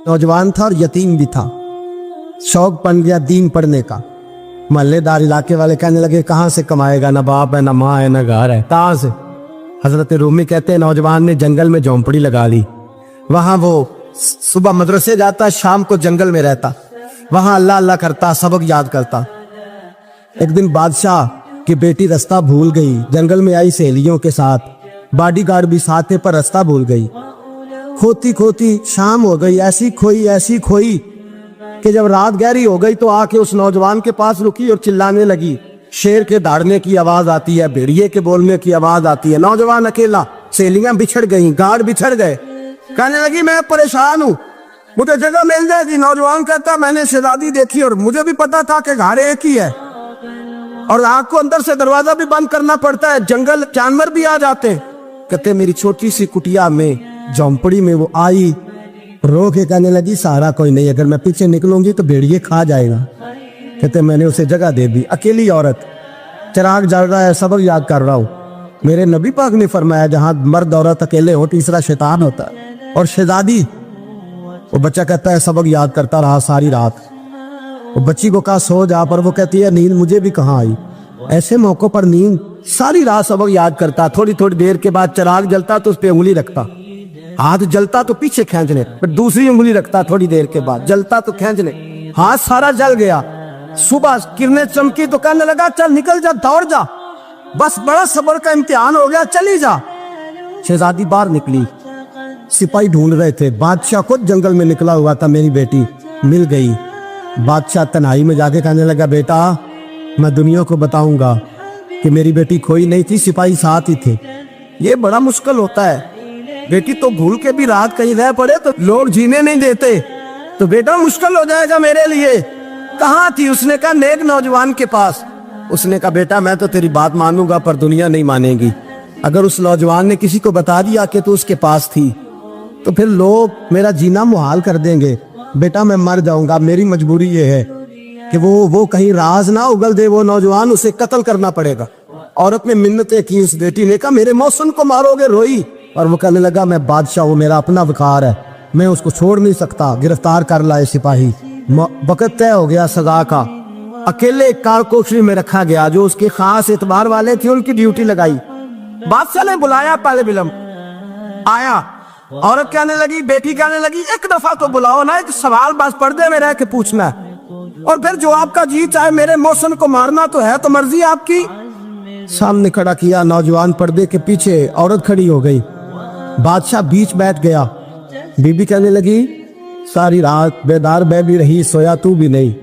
नौजवान था और यतीम भी था। शौक बन गया दीन पढ़ने का। महल्लेदार इलाके वाले कहने लगे कहाँ से कमाएगा, ना बाप है ना माँ है ना घर है, कहाँ से। हजरत रूमी कहते हैं नौजवान ने जंगल में झोंपड़ी लगा ली। वहां वो सुबह मदरसे जाता, शाम को जंगल में रहता, वहां अल्लाह अल्लाह करता, सबक याद करता। एक दिन बादशाह की बेटी रास्ता भूल गई, जंगल में आई सहेलियों के साथ, बॉडीगार्ड भी साथ थे पर रास्ता भूल गई। खोती खोती शाम हो गई, ऐसी खोई कि जब रात गहरी हो गई तो आके उस नौजवान के पास रुकी और चिल्लाने लगी। शेर के दौड़ने की आवाज आती है, भेड़िए के बोलने की आवाज आती है। नौजवान अकेला, सहेलियां बिछड़ गई, गार्ड बिछड़ गए। कहने लगी मैं परेशान हूँ, मुझे जगह मिल जाएगी। नौजवान कहता मैंने शहजादी देखी और मुझे भी पता था कि घर एक ही है और आग को अंदर से दरवाजा भी बंद करना पड़ता है, जंगल जानवर भी आ जाते हैं। कहते मेरी छोटी सी कुटिया में, झोंपड़ी में वो आई, रो के कहने लगी सहारा कोई नहीं, अगर मैं पीछे निकलूंगी तो भेड़िए खा जाएगा। कहते मैंने उसे जगह दे दी। अकेली औरत, चिराग जल रहा है, सबक याद कर रहा हूँ। मेरे नबी पाक ने फरमाया जहां मर्द औरत अकेले हो तीसरा शैतान होता है। और शहजादी, वो बच्चा कहता है सबक याद करता रहा सारी रात। वो बच्ची को कहा सो जा, पर वो कहती है नींद मुझे भी कहाँ आई। ऐसे मौकों पर नींद, सारी रात सबक याद करता। थोड़ी थोड़ी देर के बाद चिराग जलता तो उस पर उंगली रखता, हाथ जलता तो पीछे खींचने, फिर दूसरी उंगली रखता, थोड़ी देर के बाद जलता तो खींचने, हाथ सारा जल गया। सुबह किरणें चमकी तो कहने लगा चल निकल जा, दौड़ जा, बस बड़ा सब्र का इम्तिहान हो गया, चली जा। शहजादी बाहर निकली, सिपाही ढूंढ रहे थे। बादशाह खुद जंगल में निकला हुआ था, मेरी बेटी मिल गई। बादशाह तन्हाई में जाके कहने लगा बेटा मैं दुनिया को बताऊंगा कि मेरी बेटी खोई नहीं थी, सिपाही साथ ही थे। ये बड़ा मुश्किल होता है, बेटी तो भूल के भी रात कहीं रह पड़े तो लोग जीने नहीं देते, तो बेटा मुश्किल हो जाएगा मेरे लिए। कहाँ थी? उसने कहा नेक नौजवान के पास। उसने कहा बेटा मैं तो तेरी बात मानूंगा पर दुनिया नहीं मानेगी। अगर उस नौजवान ने किसी को बता दिया कि तू उसके पास थी तो फिर लोग मेरा जीना मुहाल कर देंगे। बेटा मैं मर जाऊंगा, मेरी मजबूरी ये है कि वो कहीं राज ना उगल दे वो नौजवान, उसे कत्ल करना पड़ेगा। औरत ने मिन्नतें की, उस बेटी ने कहा मेरे मौसम को मारोगे, रोई। और वो कहने लगा मैं बादशाह, वो मेरा अपना वकार है, मैं उसको छोड़ नहीं सकता। गिरफ्तार कर लाए सिपाही। वक्त तय हो गया सजा का। अकेले कारकोशरी में रखा गया, जो उसके खास एतबार वाले थे उनकी ड्यूटी लगाई। बादशाह ने बुलाया, पहले बिलम आया। औरत कहने लगी, बेटी कहने लगी एक दफा तो बुलाओ ना, एक सवाल बस पर्दे में रह के पूछना है और फिर जो आपका जी चाहे, मेरे मौसम को मारना तो है, तो मर्जी आपकी। सामने खड़ा किया, नौजवान पर्दे के पीछे, औरत खड़ी हो गई। बादशाह बीच बैठ गया। बीबी कहने लगी सारी रात बेदार मैं भी रही, सोया तू भी नहीं।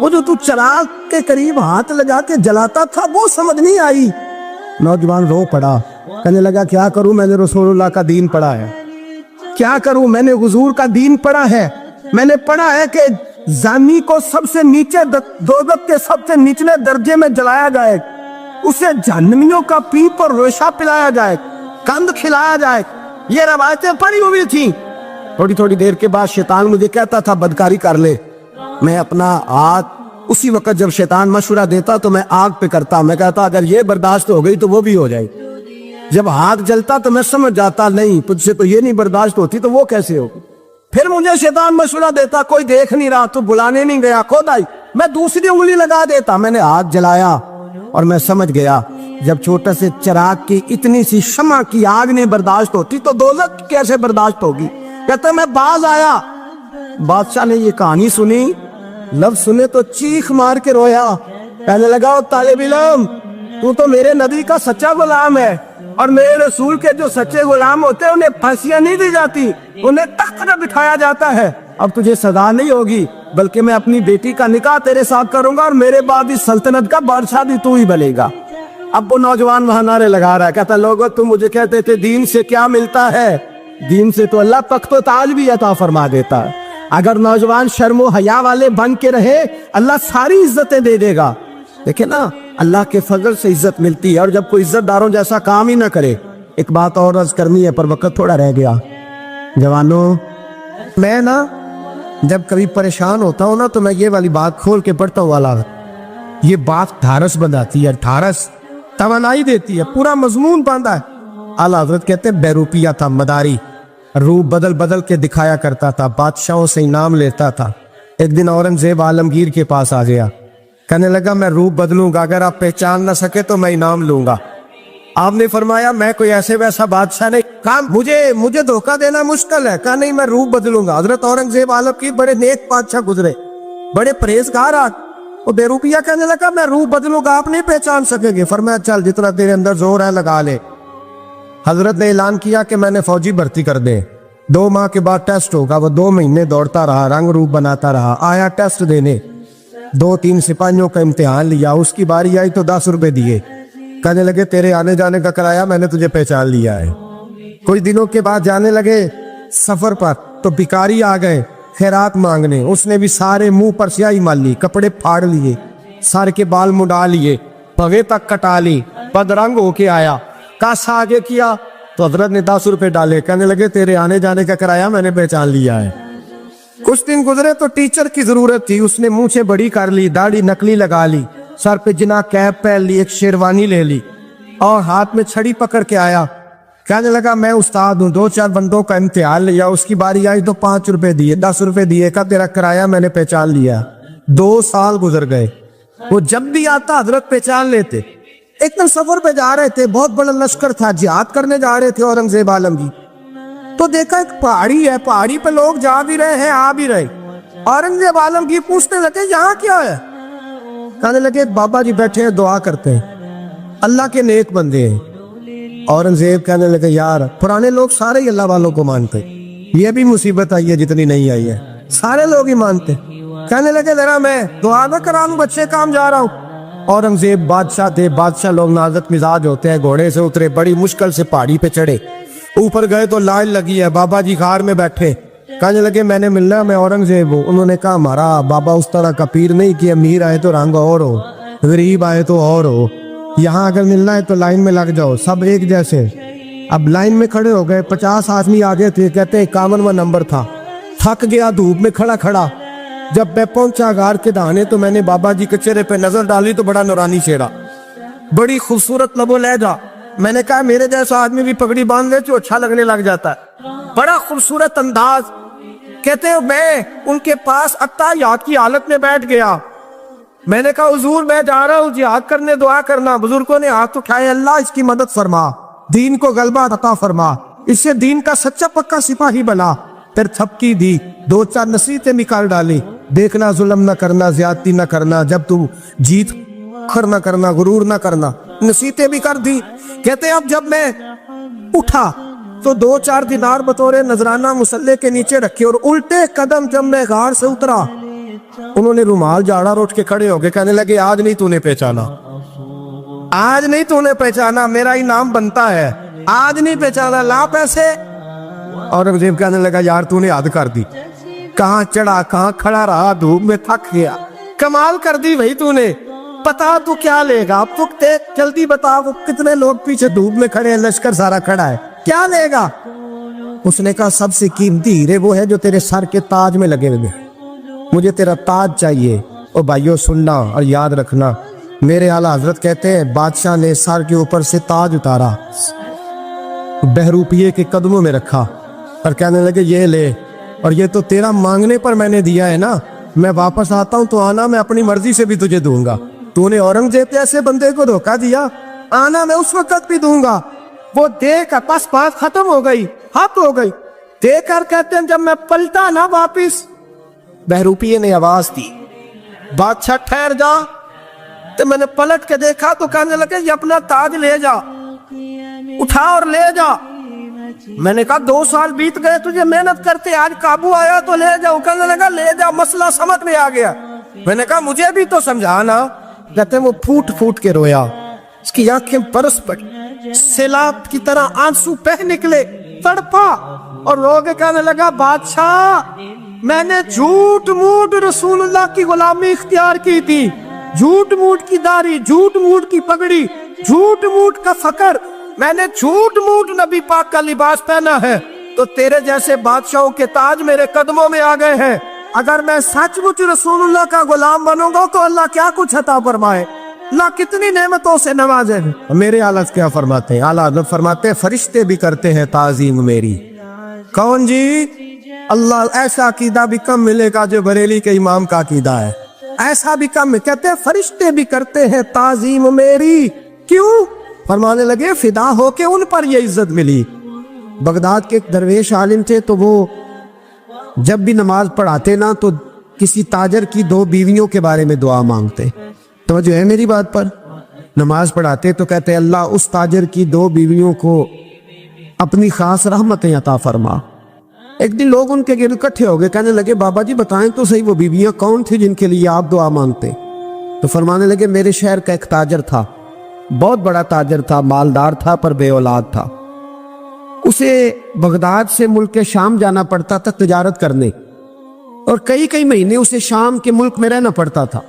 वो जो तू चिराग के करीब हाथ लगा के जलाता था वो समझ नहीं आई। नौजवान रो पड़ा, कहने लगा क्या करूं, मैंने रसूलुल्लाह का दीन पढ़ा है, क्या करूं, मैंने हुजूर का दीन पढ़ा है। मैंने पढ़ा है कि जानी को सबसे नीचे दोज़ख के सबसे निचले दर्जे में जलाया जाए, उसे जहन्नमियों का पीप और रेशा पिलाया जाए, कंद खिलाया जाए। ये रवायतें पड़ी हुई थी। थोड़ी थोड़ी देर के बाद शैतान मुझे कहता था बदकारी कर ले। मैं अपना हाथ उसी वक्त जब शैतान मशवरा देता तो मैं आग पे करता। मैं कहता अगर ये बर्दाश्त हो गई तो वो भी हो जाए। जब हाथ जलता तो मैं समझ जाता नहीं तुझसे तो ये नहीं बर्दाश्त होती तो वो कैसे हो। फिर मुझे शैतान मशवरा देता कोई देख नहीं रहा तो बुलाने नहीं गया, खुद आई, मैं दूसरी उंगली लगा देता। मैंने हाथ जलाया और मैं समझ गया जब छोटे से चिराग की इतनी सी शमा की आग नहीं बर्दाश्त होती तो दोज़ख कैसे बर्दाश्त होगी। कहता मैं बाज आया। बादशाह ने ये कहानी सुनी, लफ्ज सुने तो चीख मार के रोया। कहने लगा तालिब इल्म तू तो मेरे नबी का सच्चा गुलाम है और मेरे रसूल के जो सच्चे गुलाम होते हैं उन्हें फांसियां नहीं दी जाती, उन्हें तख्त पर बिठाया जाता है। अब तुझे सजा नहीं होगी बल्कि मैं अपनी बेटी का निकाह तेरे साथ करूंगा और मेरे बाद इस सल्तनत का बादशाह भी तू ही बनेगा। अब वो नौजवान वहां नारे लगा रहा है, कहता लोगों तुम मुझे कहते थे दीन से क्या मिलता है, दीन से तो अल्लाह तख्त व ताज भी अता फरमा देता है। अगर नौजवान शर्मो हया वाले बन के रहे अल्लाह सारी इज्जतें दे देगा। देखे ना अल्लाह के फजल से इज्जत मिलती है और जब कोई इज्जतदारों जैसा काम ही ना करे। एक बात और अर्ज करनी है पर वक्त थोड़ा रह गया। जवानों मैं ना जब कभी परेशान होता हूँ ना तो मैं ये वाली बात खोल के पढ़ता हूँ वाला, ये बात ढारस बनाती है, ढारस तवानाई देती है, पूरा मजमून बांधा है। आला हजरत कहते हैं बैरूपिया था मदारी, रूप बदल बदल के दिखाया करता था, बादशाहों से इनाम लेता था। एक दिन औरंगजेब आलमगीर के पास आ गया, कहने लगा मैं रूप बदलूंगा, अगर आप पहचान ना सके तो मैं इनाम लूंगा। आपने फरमाया मैं कोई ऐसे वैसा बादशाह नहीं, कहा मुझे धोखा देना मुश्किल है, कहा नहीं मैं रूप बदलूंगा। हजरत औरंगजेब आलमगीर बड़े नेक बादशाह गुजरे, बड़े परहेजगार। वो बेरूपिया कहने लगा मैं रूप बदलूंगा, आप नहीं पहचान सकेंगे। फरमाया चल जितना तेरे अंदर जोर है लगा ले। हजरत ने ऐलान किया कि मैंने फौजी भर्ती कर दे, 2 माह के बाद टेस्ट होगा। वो 2 महीने दौड़ता रहा, रंग रूप बनाता रहा, आया टेस्ट देने, 2-3 सिपाहियों का इम्तिहान लिया, उसकी बारी आई तो 10 रुपए दिए, कहने लगे तेरे आने जाने का किराया मैंने तुझे पहचान लिया है। कुछ दिनों के बाद जाने लगे सफर पर, तो भिखारी आ गए खैरात मांगने, उसने भी सारे मुंह पर स्याही मार ली, कपड़े फाड़ लिए, सर के बाल मुड़ा लिए, पगे तक कटा ली, बदरंग होके आया। कासा आगे किया तो हजरत ने 10 रुपए डाले, कहने लगे तेरे आने जाने का किराया मैंने पहचान लिया है। कुछ दिन गुजरे तो टीचर की जरूरत थी, उसने मूंछें बड़ी कर ली, दाढ़ी नकली लगा ली, सर पे जिना कैप पहन ली, एक शेरवानी ले ली और हाथ में छड़ी पकड़ के आया। कहने लगा मैं उस्ताद हूँ, 2-4 बंदों का इम्तिहान लिया, उसकी बारी आई तो 5 रुपए दिए, 10 रुपए दिए, का तेरा किराया मैंने पहचान लिया। 2 साल गुजर गए, वो जब भी आता हजरत पहचान लेते। एक दिन सफर पे जा रहे थे, बहुत बड़ा लश्कर था, जिहाद करने जा रहे थे औरंगजेब आलमगीर, तो देखा एक पहाड़ी है, पहाड़ी पे लोग जा भी रहे हैं आ भी रहे। औरंगजेब आलमगीर पूछने लगे यहाँ क्या है? कहने लगे बाबा जी बैठे हैं दुआ करते हैं, अल्लाह के नेक बंदे हैं। औरंगजेब कहने लगे यार पुराने लोग सारे ही अल्लाह वालों को मानते, ये भी मुसीबत आई है जितनी नहीं आई है, सारे लोग ही मानते। कहने लगे जरा मैं दुआ न करा लूं, बच्चे काम जा रहा हूँ। औरंगजेब बादशाह थे, बादशाह लोग नाजुक मिजाज होते हैं, घोड़े से उतरे, बड़ी मुश्किल से पहाड़ी पे चढ़े, ऊपर गए तो लाइन लगी है, बाबा जी खार में बैठे। कहने लगे मैंने मिलना है, मैं औरंगजेब हूँ। उन्होंने कहा हमारा बाबा उस तरह का पीर नहीं कि अमीर आए तो रंग और हो, गरीब आए तो और हो, यहाँ अगर मिलना है तो लाइन में लग जाओ, सब एक जैसे। अब लाइन में खड़े हो गए, 50 आदमी आगे थे, कहते हैं 51वां नंबर था। थक गया धूप में खड़ा खड़ा, जब मैं पहुंचा गार के दाने तो मैंने बाबा जी के चेहरे पे नजर डाली तो बड़ा नूरानी चेहरा, बड़ी खूबसूरत लबो लहजा। मैंने कहा मेरे जैसा आदमी भी पगड़ी बांध ले तो अच्छा लगने लग जाता है, बड़ा खूबसूरत अंदाज। कहते हैं मैं उनके पास अत्ताहियात की हालत में बैठ गया। मैंने कहा हुजूर मैं जा रहा हूँ जिहाद करने, दुआ करना। बुजुर्गों ने हाथ उठाए, अल्लाह इसकी मदद फरमा, दीन को गलबा अता फरमा, इससे दीन का सच्चा पक्का सिपाही बना। फिर थपकी दी, 2-4 नसीहतें निकाल डाली, देखना जुल्म न करना, ज्यादती न करना, जब तू जीत खर न करना, गुरूर न करना, नसीहतें भी कर दी। कहते अब जब मैं उठा तो 2-4 दिनार बतौरे नजराना मुसल्ले के नीचे रखे और उल्टे कदम जब मैं गार से उतरा, उन्होंने रुमाल झाड़ा रोट के खड़े हो गए, कहने लगे आज नहीं तूने पहचाना, आज नहीं तूने पहचाना, मेरा इनाम बनता है, आज नहीं पहचाना, ला पैसे। औरंगजेब कहने लगा यार तूने हद कर दी, कहाँ चढ़ा कहाँ खड़ा रहा, धूप में थक गया, कमाल कर दी भाई तूने। पता तू क्या लेगा, अब तू जल्दी बता, वो कितने लोग पीछे धूप में खड़े हैं, लश्कर सारा खड़ा है, क्या लेगा? उसने कहा सबसे कीमती हीरे वो है जो तेरे सर के ताज में लगे हुए, मुझे तेरा ताज चाहिए। और भाइयों सुनना और याद रखना, मेरे आला हजरत कहते हैं बादशाह ने सर के ऊपर से ताज उतारा, बहरूपिये के कदमों में रखा और कहने लगे ये ले, और ये तो तेरा मांगने पर मैंने दिया है ना, मैं वापस आता हूँ तो आना, मैं अपनी मर्जी से भी तुझे दूंगा। तूने औरंगजेब जैसे बंदे को धोखा दिया, आना मैं उस वक्त भी दूंगा। वो देख बस बात खत्म हो गई, हाथ हो गई। देखकर कहते हैं जब मैं पलटा ना वापिस, बहरूपिये ने आवाज दी बादशाह ठहर जा। तो मैंने पलट के देखा तो कहने लगे ये अपना ताज ले जा, उठा और ले जा। मैंने कहा 2 साल बीत गए तुझे मेहनत करते, आज काबू आया तो ले जाओ। कहने लगा ले जा, मसला समझ में आ गया। मैंने कहा मुझे भी तो समझाना। कहते वो फूट फूट के रोया, उसकी आंखें बरस पड़ी, सैलाब की तरह आंसू बह निकले, तड़पा और रो के कहने लगा बादशाह मैंने झूठ मूठ रसूलुल्लाह की गुलामी इख्तियार की थी, झूठ मूठ की दाढ़ी, झूठ मूठ की पगड़ी, झूठ मूठ का फकर, मैंने झूठ मूठ नबी पाक का लिबास पहना है, तो तेरे जैसे बादशाहों के ताज मेरे कदमों में आ गए हैं। अगर मैं सचमुच रसूलुल्लाह का गुलाम बनूंगा तो अल्लाह क्या कुछ अता फरमाए, अल्लाह कितनी नेमतों से नवाजे। मेरे आला क्या फरमाते हैं, आला फरमाते हैं फरिश्ते भी करते हैं ताजीम मेरी, कौन जी? अल्लाह, ऐसा अकीदा भी कम मिलेगा जो बरेली के इमाम का अकीदा है, ऐसा भी कम। कहते हैं फरिश्ते भी करते हैं ताजीम मेरी। क्यों? फरमाने लगे फिदा होके उन पर ये इज्जत मिली। बगदाद के एक दरवेश आलिम थे, तो वो जब भी नमाज पढ़ाते ना तो किसी ताजर की 2 बीवियों के बारे में दुआ मांगते। तो जो है मेरी बात पर, नमाज पढ़ाते तो कहते अल्लाह उस ताजर की 2 बीवियों को अपनी खास रहमतें अता फरमा। एक दिन लोग उनके गिर्द इकट्ठे हो गए, कहने लगे बाबा जी बताएं तो सही वो बीवियां कौन थी जिनके लिए आप दुआ मांगते? तो फरमाने लगे मेरे शहर का एक ताजर था, बहुत बड़ा ताजर था, मालदार था पर बे औलाद था। उसे बगदाद से मुल्क शाम जाना पड़ता था तिजारत करने, और कई कई महीने उसे शाम के मुल्क में रहना पड़ता था।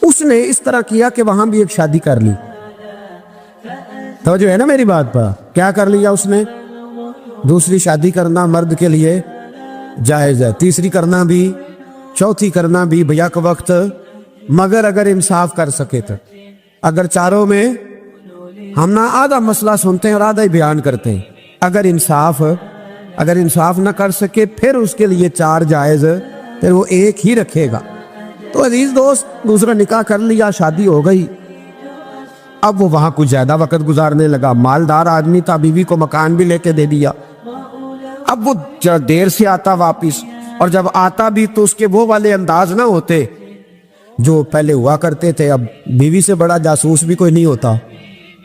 उसने इस तरह किया कि वहां भी एक शादी कर ली। तो जो है ना मेरी बात पर, क्या कर लिया उसने? दूसरी शादी करना मर्द के लिए जायज है, तीसरी करना भी, चौथी करना भी भैया का वक्त, मगर अगर इंसाफ कर सके तो। अगर चारों में हम ना आधा मसला सुनते हैं और आधा ही बयान करते हैं, अगर इंसाफ ना कर सके फिर उसके लिए 4 जायज, फिर वो एक ही रखेगा। तो अजीज दोस्त, दूसरा निकाह कर लिया, शादी हो गई। अब वो वहां कुछ ज्यादा वक्त गुजारने लगा, मालदार आदमी था, बीवी को मकान भी लेके दे दिया। अब वो देर से आता वापिस, और जब आता भी तो उसके वो वाले अंदाज ना होते जो पहले हुआ करते थे। अब बीवी से बड़ा जासूस भी कोई नहीं होता,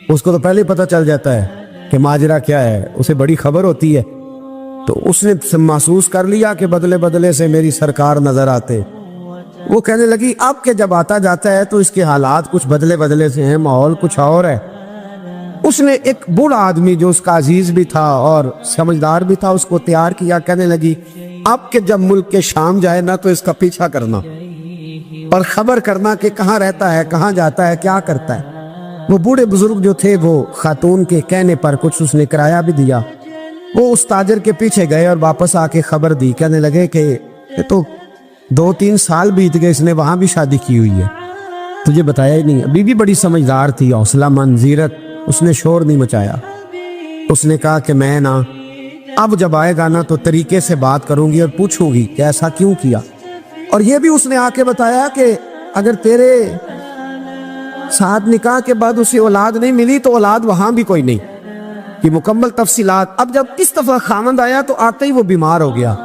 उसको तो पहले पता चल जाता है कि माजरा क्या है, उसे बड़ी खबर होती है। तो उसने महसूस कर लिया कि बदले बदले से मेरी सरकार नजर आते। वो कहने लगी अब के जब आता जाता है तो इसके हालात कुछ बदले बदले से हैं, माहौल कुछ और है। उसने एक बूढ़ा आदमी जो उसका अजीज भी था और समझदार भी था उसको तैयार किया। कहने लगी अब के जब मुल्क के शाम जाए ना तो इसका पीछा करना और खबर करना कि कहाँ रहता है, कहाँ जाता है, क्या करता है। वो बूढ़े बुजुर्ग जो थे वो खातून के कहने पर कुछ उसने किराया भी दिया। वो उस ताजर के पीछे गए और वापस आके खबर दी। कहने लगे कि ये तो 2-3 साल बीत गए, इसने वहां भी शादी की हुई है, तुझे बताया ही नहीं। बीवी बड़ी समझदार थी, हौसला मंद, जीरत, उसने शोर नहीं मचाया। उसने कहा कि मैं ना अब जब आएगा ना तो तरीके से बात करूंगी और पूछूंगी कि ऐसा क्यों किया। और ये भी उसने आके बताया कि अगर तेरे साथ निकाह के बाद उसे औलाद नहीं मिली तो औलाद वहां भी कोई नहीं, कि मुकम्मल तफसीलात। अब जब इस दफा खामंद आया तो आते ही वो बीमार हो गया,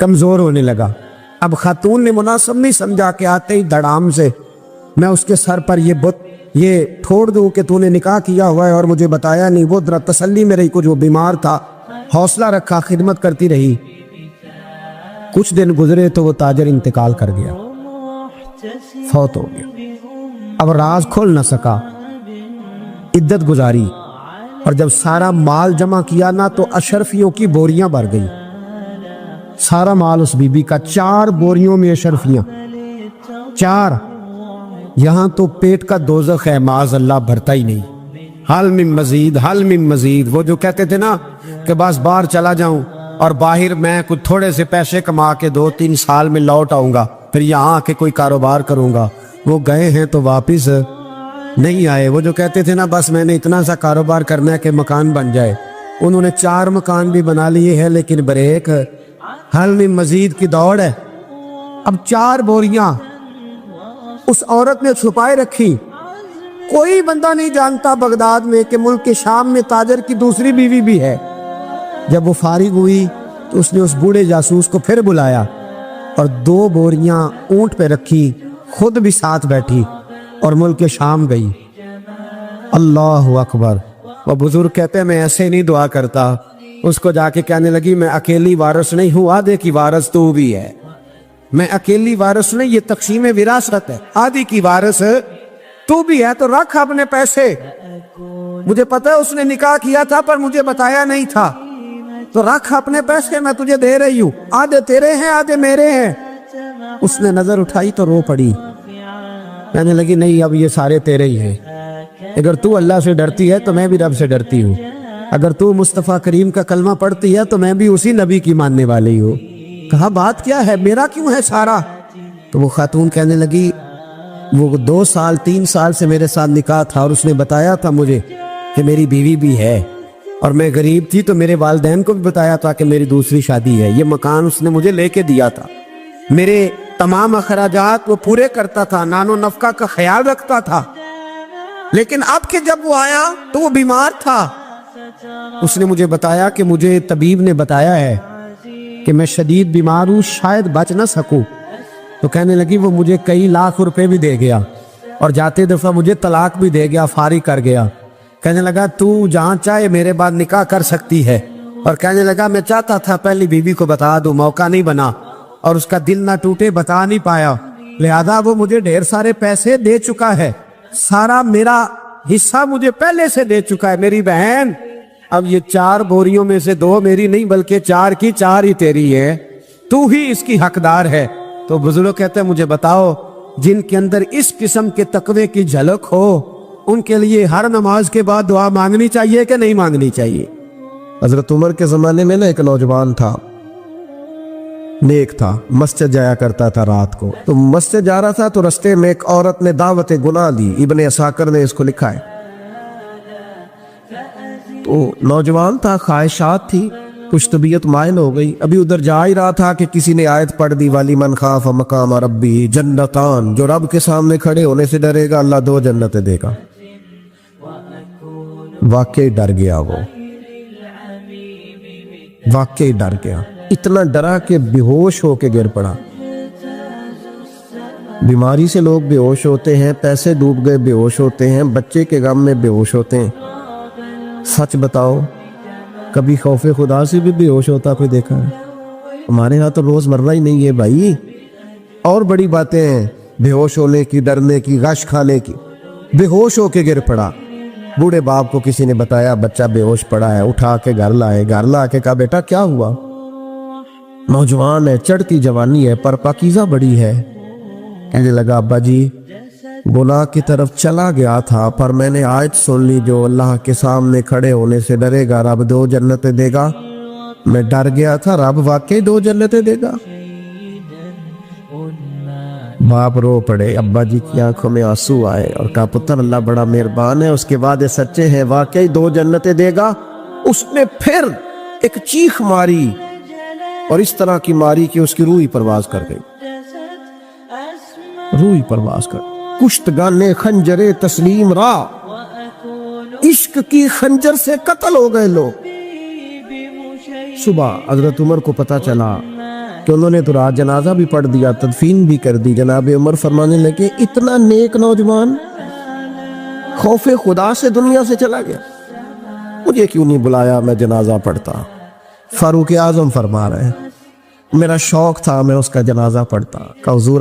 कमजोर होने लगा। अब खातून ने मुनासिब नहीं समझा कि आते ही धड़ाम से मैं उसके सर पर ये ठोड़ दूं कि तूने निकाह किया हुआ है और मुझे बताया नहीं। वो जरा तसल्ली में रही, कुछ वो बीमार था, हौसला रखा, खिदमत करती रही। कुछ दिन गुजरे तो वो ताजर इंतकाल कर गया, फौत हो गया। अब राज खोल न सका, इद्दत गुजारी, और जब सारा माल जमा किया ना तो अशरफियों की बोरियां भर गई। सारा माल उस बीबी का, 4 बोरियों में अशरफियां, 4। यहां तो पेट का दोज़ख है, माज़ अल्लाह, भरता ही नहीं। हल मिन मजीद, हल मिन मजीद। वो जो कहते थे ना कि बस बाहर चला जाऊं और बाहर मैं कुछ थोड़े से पैसे कमा के 2-3 साल में लौट आऊंगा, फिर यहाँ आके कोई कारोबार करूंगा, वो गए हैं तो वापिस नहीं आए। वो जो कहते थे ना बस मैंने इतना सा कारोबार करना है कि मकान बन जाए, उन्होंने 4 मकान भी बना लिए हैं, लेकिन ब्रेक हल में मजीद की दौड़ है। अब 4 बोरियां उस औरत ने छुपाए रखी। कोई बंदा नहीं जानता बगदाद में कि मुल्क के शाम में ताजर की दूसरी बीवी भी है। जब वो फारिग हुई तो उसने उस बूढ़े जासूस को फिर बुलाया और 2 बोरियां ऊंट पे रखी, खुद भी साथ बैठी और मुल्क के शाम गई। अल्लाह अकबर। वो बुजुर्ग कहते हैं मैं ऐसे नहीं दुआ करता। उसको जाके कहने लगी मैं अकेली वारिस नहीं हूँ, आधे की वारिस तू भी है। मैं अकेली वारिस नहीं, ये तक़सीम विरासत है, आधी की वारिस तू भी है। तो रख अपने पैसे, मुझे पता है उसने निकाह किया था पर मुझे बताया नहीं था, तो रख अपने पैसे, मैं तुझे दे रही हूँ, आधे तेरे हैं आधे मेरे हैं। उसने नजर उठाई तो रो पड़ी, कहने लगी नहीं अब ये सारे तेरे ही हैं। अगर तू अल्लाह से डरती है तो मैं भी रब से डरती हूँ, अगर तू मुस्तफ़ा करीम का कलमा पढ़ती है तो मैं भी उसी नबी की मानने वाली हूँ। कहा बात क्या है, मेरा क्यों है सारा? तो वो खातून कहने लगी वो 2 साल 3 साल से मेरे साथ निकाह था और उसने बताया था मुझे कि मेरी बीवी भी है, اور میں غریب تھی تو میرے والدین کو بھی بتایا تھا کہ میری دوسری شادی ہے. یہ مکان اس نے مجھے لے کے دیا تھا. میرے تمام اخراجات وہ پورے کرتا تھا, نان و نفقہ کا خیال رکھتا تھا. لیکن اب کہ جب وہ آیا تو وہ بیمار تھا. اس نے مجھے بتایا کہ مجھے طبیب نے بتایا ہے کہ میں شدید بیمار ہوں, شاید بچ نہ سکوں. تو کہنے لگی وہ مجھے کئی لاکھ روپے بھی دے گیا اور جاتے دفعہ مجھے طلاق بھی دے گیا, فارغ کر گیا. کہنے لگا تو جہاں چاہے میرے بعد نکاح کر سکتی ہے. اور کہنے لگا میں چاہتا تھا پہلی بیوی کو بتا دوں, موقع نہیں بنا اور اس کا دل نہ ٹوٹے, بتا نہیں پایا. لہذا وہ مجھے ڈھیر سارے پیسے دے چکا ہے, سارا میرا حصہ مجھے پہلے سے دے چکا ہے. میری بہن اب یہ 4 بوریوں میں سے 2 میری نہیں بلکہ 4 کی 4 ہی تیری ہے, تو ہی اس کی حقدار ہے. تو بزرگ کہتے ہیں مجھے بتاؤ جن کے اندر اس قسم کے تقوی کی جھلک ہو ان کے لیے ہر نماز کے بعد دعا مانگنی چاہیے کہ نہیں مانگنی چاہیے؟ حضرت عمر کے زمانے میں نا ایک نوجوان تھا, نیک تھا, مسجد جایا کرتا تھا رات کو. تو مسجد جا رہا تھا تو رستے میں ایک عورت نے دعوت گناہ دی. ابن عساکر نے اس کو لکھا ہے. تو نوجوان تھا, خواہشات تھی, کچھ طبیعت مائل ہو گئی. ابھی ادھر جا ہی رہا تھا کہ کسی نے آیت پڑھ دی, والی من خاف مقام ربی جنتان, جو رب کے سامنے کھڑے ہونے سے ڈرے گا اللہ 2 جنتیں دے گا. واقعی ڈر گیا, وہ واقعی ڈر گیا. اتنا ڈرا کہ بے ہوش ہو کے گر پڑا. بیماری سے لوگ بے ہوش ہوتے ہیں, پیسے ڈوب گئے بے ہوش ہوتے ہیں, بچے کے غم میں بے ہوش ہوتے ہیں. سچ بتاؤ کبھی خوف خدا سے بھی بے ہوش ہوتا کوئی دیکھا ہے؟ ہمارے ہاں تو روز مرہ ہی نہیں ہے بھائی. اور بڑی باتیں ہیں بے ہوش ہونے کی, ڈرنے کی, غش کھانے کی. بے ہوش ہو کے گر پڑا. بوڑھے باپ کو کسی نے بتایا بچہ بے ہوش پڑا ہے, اٹھا کے گھر لائے. گھر لا کے کہا بیٹا کیا ہوا؟ نوجوان ہے, چڑھتی جوانی ہے, پر پاکیزہ بڑی ہے. کہنے لگا ابا جی گناہ کی طرف چلا گیا تھا, پر میں نے آیت سن لی جو اللہ کے سامنے کھڑے ہونے سے ڈرے گا رب 2 جنتیں دے گا. میں ڈر گیا تھا, رب واقعی 2 جنتیں دے گا. باپ رو پڑے, ابا جی کی آنکھوں میں آنسو آئے اور کہا پتر اللہ بڑا مہربان ہے, اس کے وعدے سچے ہیں, واقعی 2 جنتیں دے گا. اس نے پھر ایک چیخ ماری اور اس طرح کی ماری کہ اس کی روح ہی پرواز کر گئی. روح ہی پرواز کر, کشتگانے خنجر تسلیم را, عشق کی خنجر سے قتل ہو گئے لوگ. صبح حضرت عمر کو پتا چلا کہ انہوں نے تو رات جنازہ بھی پڑھ دیا, تدفین بھی کر دی. جناب عمر فرمانے لگے اتنا نیک نوجوان خوف خدا سے دنیا سے چلا گیا, مجھے کیوں نہیں بلایا میں جنازہ پڑھتا. فاروق اعظم فرما رہے ہیں میرا شوق تھا میں اس کا جنازہ پڑھتا. کہ حضور